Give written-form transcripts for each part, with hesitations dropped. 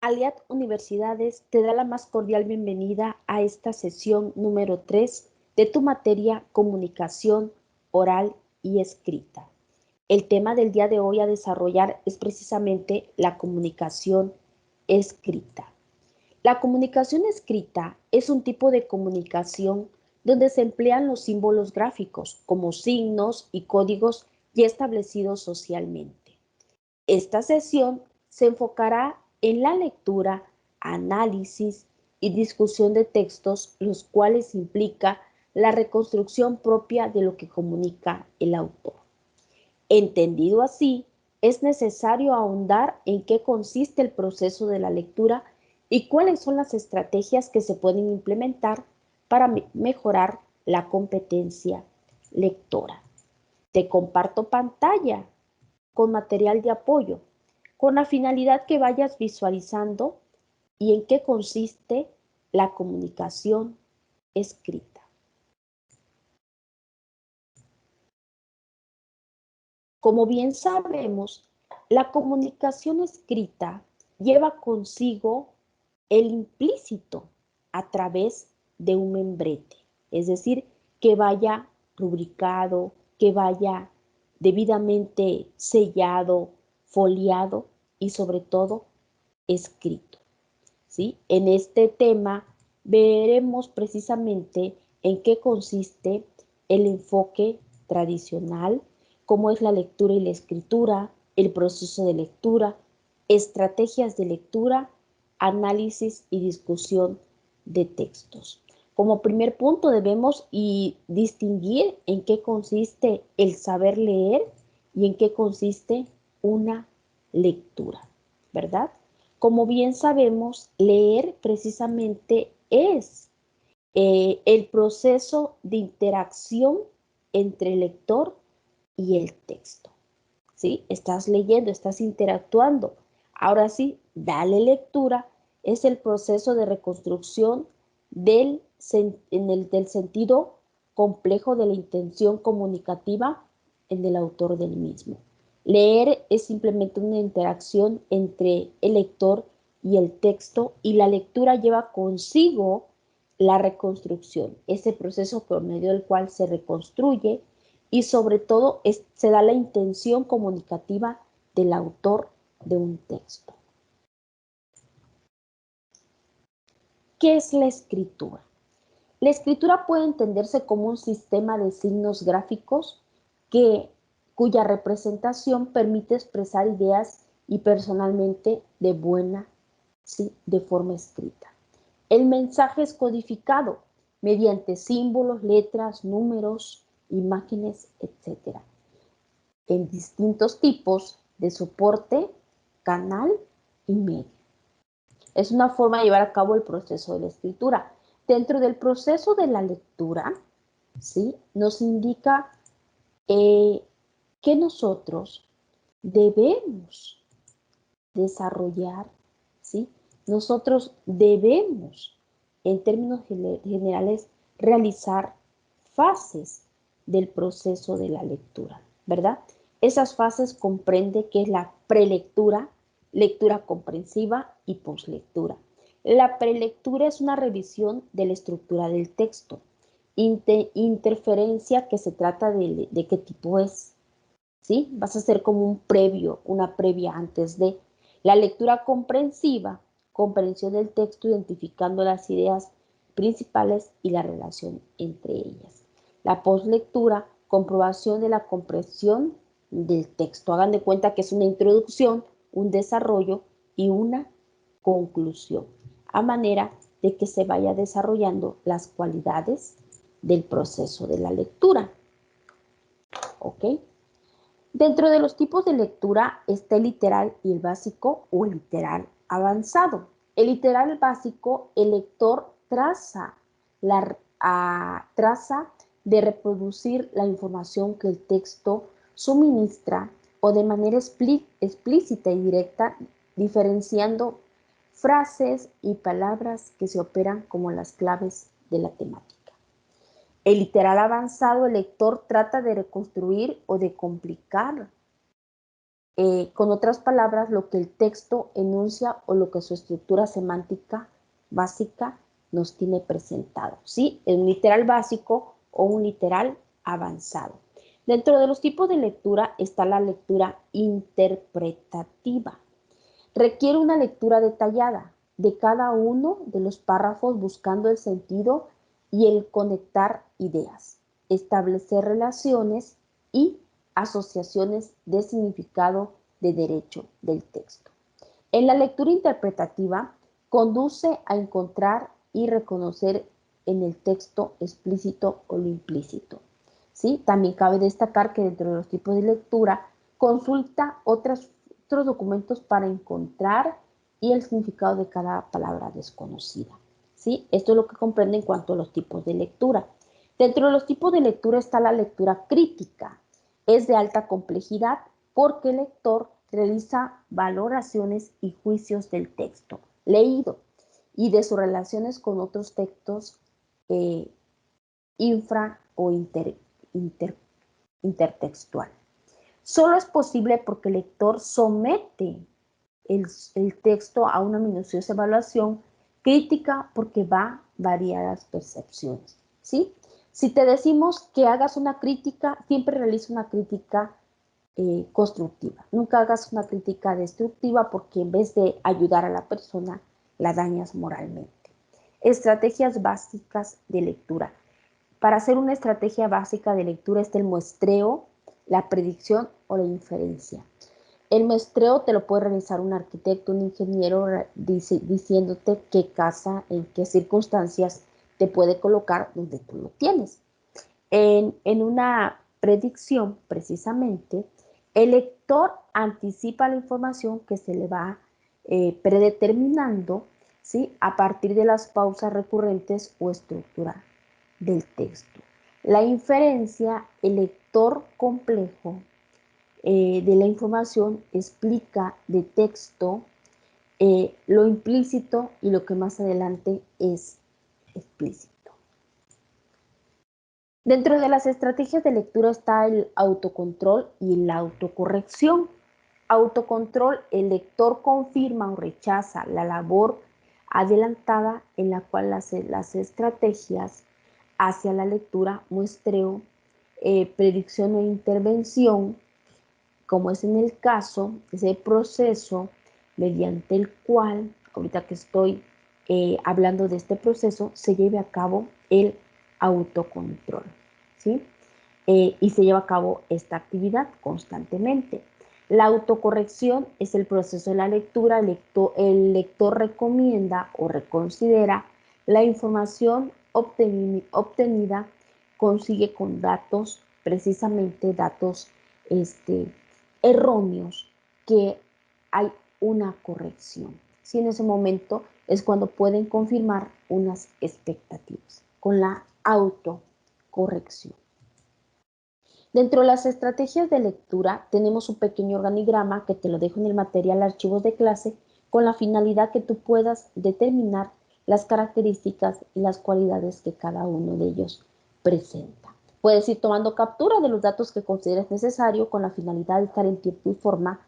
Aliad Universidades te da la más cordial bienvenida a esta sesión número 3 de tu materia Comunicación Oral y Escrita. El tema del día de hoy a desarrollar es precisamente la comunicación escrita. La comunicación escrita es un tipo de comunicación donde se emplean los símbolos gráficos como signos y códigos ya establecidos socialmente. Esta sesión se enfocará en la lectura, análisis y discusión de textos, los cuales implica la reconstrucción propia de lo que comunica el autor. Entendido así, es necesario ahondar en qué consiste el proceso de la lectura y cuáles son las estrategias que se pueden implementar para mejorar la competencia lectora. Te comparto pantalla con material de apoyo, con la finalidad que vayas visualizando y en qué consiste la comunicación escrita. Como bien sabemos, la comunicación escrita lleva consigo el implícito a través de un membrete, es decir, que vaya rubricado, que vaya debidamente sellado, foliado y sobre todo escrito, ¿sí? En este tema veremos precisamente en qué consiste el enfoque tradicional, cómo es la lectura y la escritura, el proceso de lectura, estrategias de lectura, análisis y discusión de textos. Como primer punto debemos distinguir en qué consiste el saber leer y en qué consiste una lectura, ¿verdad? Como bien sabemos, leer precisamente es el proceso de interacción entre el lector y el texto, ¿sí? Estás leyendo, estás interactuando. Ahora sí, dale lectura, es el proceso de reconstrucción del sentido complejo de la intención comunicativa en el autor del mismo. Leer es simplemente una interacción entre el lector y el texto, y la lectura lleva consigo la reconstrucción, ese proceso por medio del cual se reconstruye y sobre todo se da la intención comunicativa del autor de un texto. ¿Qué es la escritura? La escritura puede entenderse como un sistema de signos gráficos cuya representación permite expresar ideas y personalmente de forma escrita. El mensaje es codificado mediante símbolos, letras, números, imágenes, etc. en distintos tipos de soporte, canal y medio. Es una forma de llevar a cabo el proceso de la escritura. Dentro del proceso de la lectura, ¿sí?, nos indica que nosotros debemos desarrollar, ¿sí? Nosotros debemos, en términos generales, realizar fases del proceso de la lectura, ¿verdad? Esas fases comprende que es la prelectura, lectura comprensiva y poslectura. La prelectura es una revisión de la estructura del texto. Interferencia, que se trata de qué tipo es, ¿sí? Vas a hacer como un previo, una previa antes de. La lectura comprensiva, comprensión del texto identificando las ideas principales y la relación entre ellas. La poslectura, comprobación de la comprensión del texto. Hagan de cuenta que es una introducción, un desarrollo y una conclusión, a manera de que se vaya desarrollando las cualidades del proceso de la lectura. ¿Ok? Dentro de los tipos de lectura está el literal y el básico o el literal avanzado. El literal básico, el lector trata de reproducir la información que el texto suministra o de manera explícita y directa, diferenciando frases y palabras que se operan como las claves de la temática. El literal avanzado, el lector trata de reconstruir o de complicar con otras palabras, lo que el texto enuncia o lo que su estructura semántica básica nos tiene presentado, ¿sí? Un literal básico o un literal avanzado. Dentro de los tipos de lectura está la lectura interpretativa. Requiere una lectura detallada de cada uno de los párrafos buscando el sentido y el conectar ideas, establecer relaciones y asociaciones de significado de derecho del texto. En la lectura interpretativa conduce a encontrar y reconocer en el texto explícito o lo implícito. ¿Sí? También cabe destacar que dentro de los tipos de lectura consulta otros documentos para encontrar y el significado de cada palabra desconocida. ¿Sí? Esto es lo que comprende en cuanto a los tipos de lectura. Dentro de los tipos de lectura está la lectura crítica. Es de alta complejidad porque el lector realiza valoraciones y juicios del texto leído y de sus relaciones con otros textos infra o intertextual. Solo es posible porque el lector somete el texto a una minuciosa evaluación crítica porque va a variadas percepciones, ¿sí? Si te decimos que hagas una crítica, siempre realiza una crítica constructiva. Nunca hagas una crítica destructiva porque en vez de ayudar a la persona, la dañas moralmente. Estrategias básicas de lectura. Para hacer una estrategia básica de lectura está el muestreo, la predicción o la inferencia. El muestreo te lo puede realizar un arquitecto, un ingeniero, diciéndote qué casa, en qué circunstancias te puede colocar donde tú lo tienes. En una predicción, precisamente, el lector anticipa la información que se le va predeterminando, ¿sí? A partir de las pausas recurrentes o estructura del texto. La inferencia, el lector complejo de la información explica de texto lo implícito y lo que más adelante es explícito. Dentro de las estrategias de lectura está el autocontrol y la autocorrección. Autocontrol, el lector confirma o rechaza la labor adelantada en la cual las estrategias hacia la lectura, muestreo, predicción e intervención, como es en el caso, ese proceso mediante el cual, ahorita que estoy hablando de este proceso, se lleve a cabo el autocontrol, ¿sí? Y se lleva a cabo esta actividad constantemente. La autocorrección es el proceso de la lectura. El lector recomienda o reconsidera la información obtenida, consigue con datos, precisamente datos erróneos, que hay una corrección. Si en ese momento es cuando pueden confirmar unas expectativas con la autocorrección. Dentro de las estrategias de lectura tenemos un pequeño organigrama que te lo dejo en el material archivos de clase con la finalidad que tú puedas determinar las características y las cualidades que cada uno de ellos presenta. Puedes ir tomando captura de los datos que consideres necesario con la finalidad de estar en tiempo y forma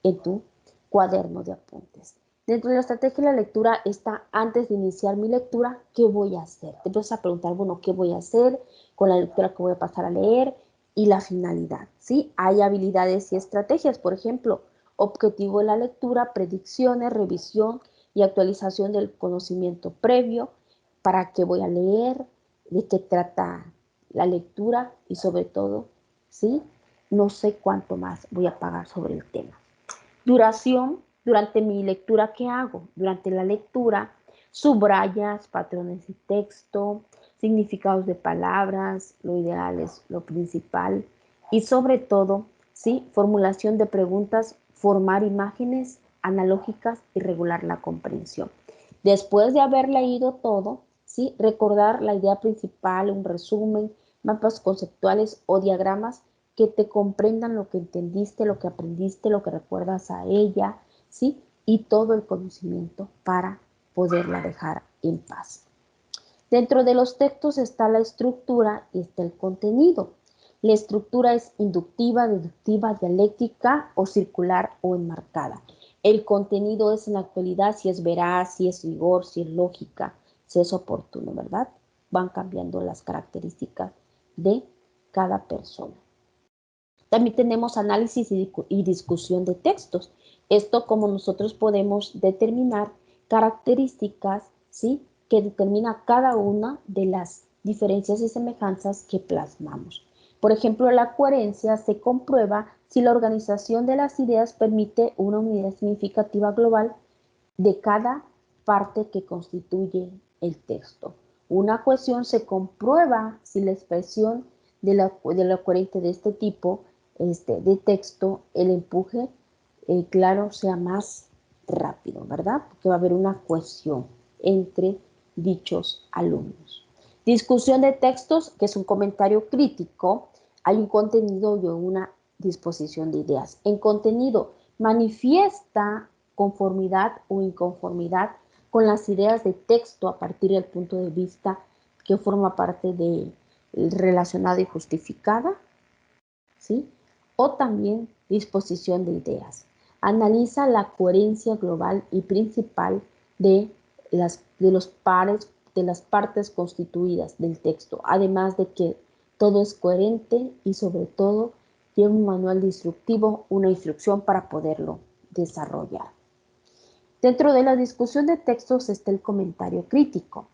en tu cuaderno de apuntes. Dentro de la estrategia de la lectura está, antes de iniciar mi lectura, ¿qué voy a hacer? Te empiezas a preguntar, bueno, ¿qué voy a hacer con la lectura que voy a pasar a leer? Y la finalidad, ¿sí? Hay habilidades y estrategias, por ejemplo, objetivo de la lectura, predicciones, revisión y actualización del conocimiento previo, para qué voy a leer, de qué trata la lectura y sobre todo, ¿sí? No sé cuánto más voy a pagar sobre el tema. Duración, durante mi lectura, ¿qué hago? Durante la lectura, subrayas, patrones de texto, significados de palabras, lo ideal es lo principal y sobre todo, ¿sí? Formulación de preguntas, formar imágenes analógicas y regular la comprensión. Después de haber leído todo, ¿sí? Recordar la idea principal, un resumen, mapas conceptuales o diagramas que te comprendan lo que entendiste, lo que aprendiste, lo que recuerdas a ella, ¿sí? Y todo el conocimiento para poderla dejar en paz. Dentro de los textos está la estructura y está el contenido. La estructura es inductiva, deductiva, dialéctica o circular o enmarcada. El contenido es en la actualidad si es veraz, si es rigor, si es lógica, si es oportuno, ¿verdad? Van cambiando las características de cada persona. También tenemos análisis y discusión de textos. Esto como nosotros podemos determinar características, ¿sí?, que determina cada una de las diferencias y semejanzas que plasmamos. Por ejemplo, la coherencia se comprueba si la organización de las ideas permite una unidad significativa global de cada parte que constituye el texto. Una cohesión se comprueba si la expresión de la coherente de este tipo de texto, el empuje, claro, sea más rápido, ¿verdad? Porque va a haber una cohesión entre dichos alumnos. Discusión de textos, que es un comentario crítico. Hay un contenido y una disposición de ideas. En contenido, manifiesta conformidad o inconformidad con las ideas de texto a partir del punto de vista que forma parte de relacionada y justificada, ¿sí? O también disposición de ideas. Analiza la coherencia global y principal de las partes constituidas del texto, además de que todo es coherente y sobre todo tiene un manual instructivo, una instrucción para poderlo desarrollar. Dentro de la discusión de textos está el comentario crítico,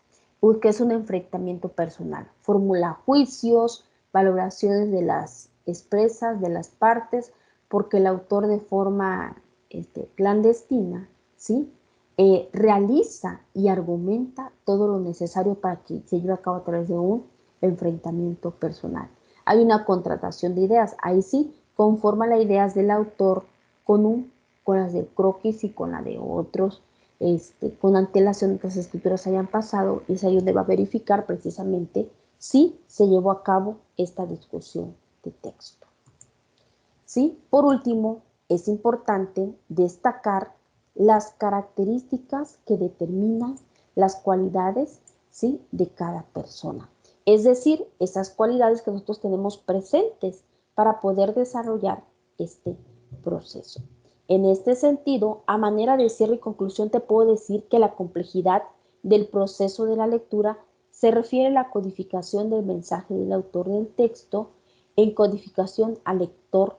que es un enfrentamiento personal. Formula juicios, valoraciones de las expresas, de las partes, porque el autor de forma clandestina, ¿sí?, realiza y argumenta todo lo necesario para que se lleve a cabo a través de un enfrentamiento personal. Hay una contratación de ideas, ahí sí conforma las ideas del autor con las de croquis y con la de otros, con antelación que las escrituras hayan pasado, y es ahí donde va a verificar precisamente si se llevó a cabo esta discusión de texto. ¿Sí? Por último, es importante destacar las características que determinan las cualidades, ¿sí?, de cada persona. Es decir, esas cualidades que nosotros tenemos presentes para poder desarrollar este proceso. En este sentido, a manera de cierre y conclusión, te puedo decir que la complejidad del proceso de la lectura se refiere a la codificación del mensaje del autor del texto en codificación al lector.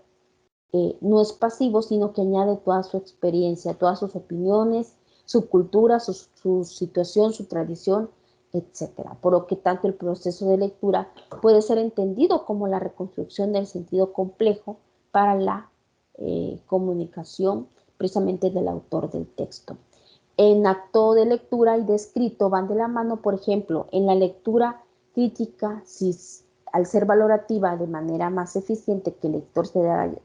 No es pasivo, sino que añade toda su experiencia, todas sus opiniones, su cultura, su situación, su tradición, etc. Por lo que tanto el proceso de lectura puede ser entendido como la reconstrucción del sentido complejo para la comunicación precisamente del autor del texto. En acto de lectura y de escrito van de la mano, por ejemplo, en la lectura crítica, si al ser valorativa de manera más eficiente que el lector se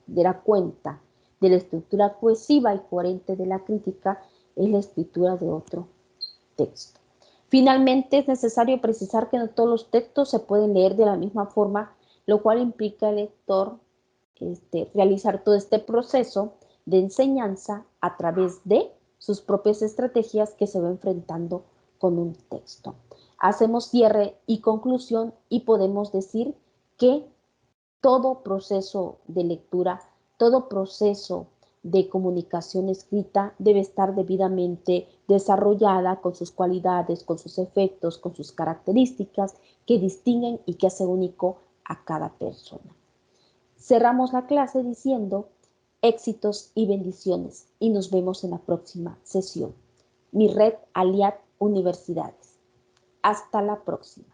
diera cuenta de la estructura cohesiva y coherente de la crítica, es la escritura de otro texto. Finalmente, es necesario precisar que no todos los textos se pueden leer de la misma forma, lo cual implica al lector realizar todo este proceso de enseñanza a través de sus propias estrategias que se va enfrentando con un texto. Hacemos cierre y conclusión y podemos decir que todo proceso de lectura, todo proceso de comunicación escrita debe estar debidamente desarrollada con sus cualidades, con sus efectos, con sus características que distinguen y que hace único a cada persona. Cerramos la clase diciendo éxitos y bendiciones y nos vemos en la próxima sesión. Mi red Aliat Universidades. Hasta la próxima.